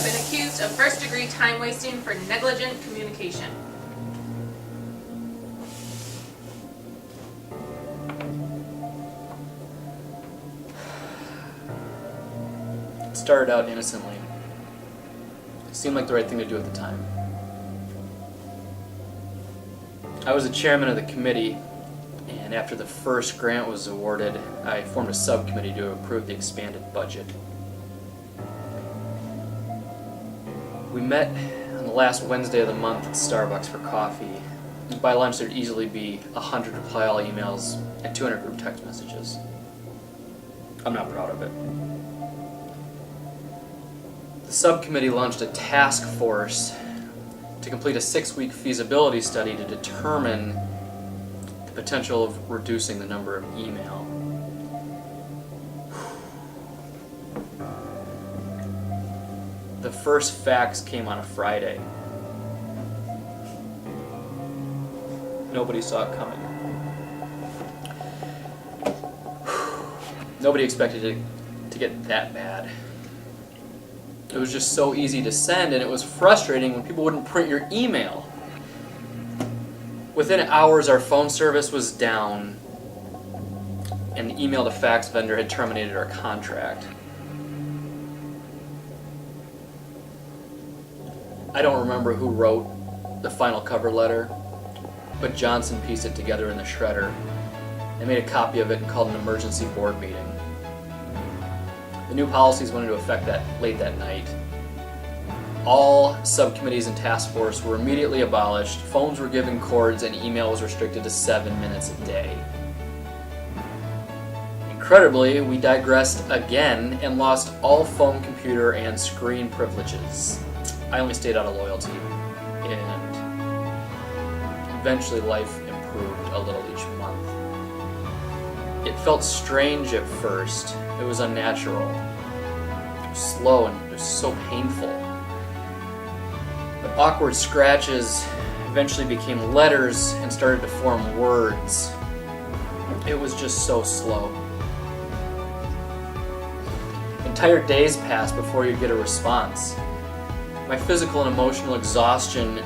been accused of first-degree time wasting for negligent communication. It started out innocently. It seemed like the right thing to do at the time. I was the chairman of the committee, and after the first grant was awarded, I formed a subcommittee to approve the expanded budget. We met on the last Wednesday of the month at Starbucks for coffee. By lunch there'd easily be 100 reply-all emails and 200 group text messages. I'm not proud of it. The subcommittee launched a task force to complete a 6-week feasibility study to determine the potential of reducing the number of email. The first fax came on a Friday. Nobody saw it coming. Nobody expected it to get that bad. It was just so easy to send, and it was frustrating when people wouldn't print your email. Within hours, our phone service was down, and the email to fax vendor had terminated our contract. I don't remember who wrote the final cover letter, but Johnson pieced it together in the shredder. I made a copy of it and called an emergency board meeting. The new policies went into effect late that night. All subcommittees and task force were immediately abolished, phones were given cords, and email was restricted to 7 minutes a day. Incredibly, we digressed again and lost all phone, computer, and screen privileges. I only stayed out of loyalty, and eventually life improved a little each month. It felt strange at first. It was unnatural. It was slow and it was so painful. But awkward scratches eventually became letters and started to form words. It was just so slow. Entire days passed before you'd get a response. My physical and emotional exhaustion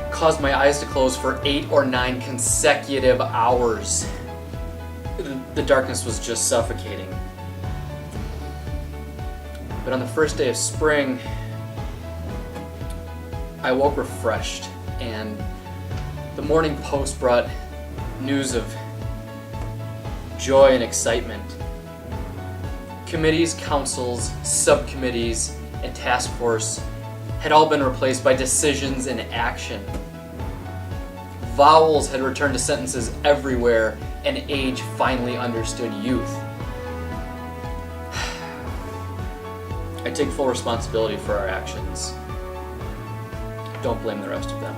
caused my eyes to close for 8 or 9 consecutive hours. The darkness was just suffocating. But on the first day of spring, I woke refreshed, and the morning post brought news of joy and excitement. Committees, councils, subcommittees, and task force had all been replaced by decisions and action. Vowels had returned to sentences everywhere, and age finally understood youth. I take full responsibility for our actions. Don't blame the rest of them.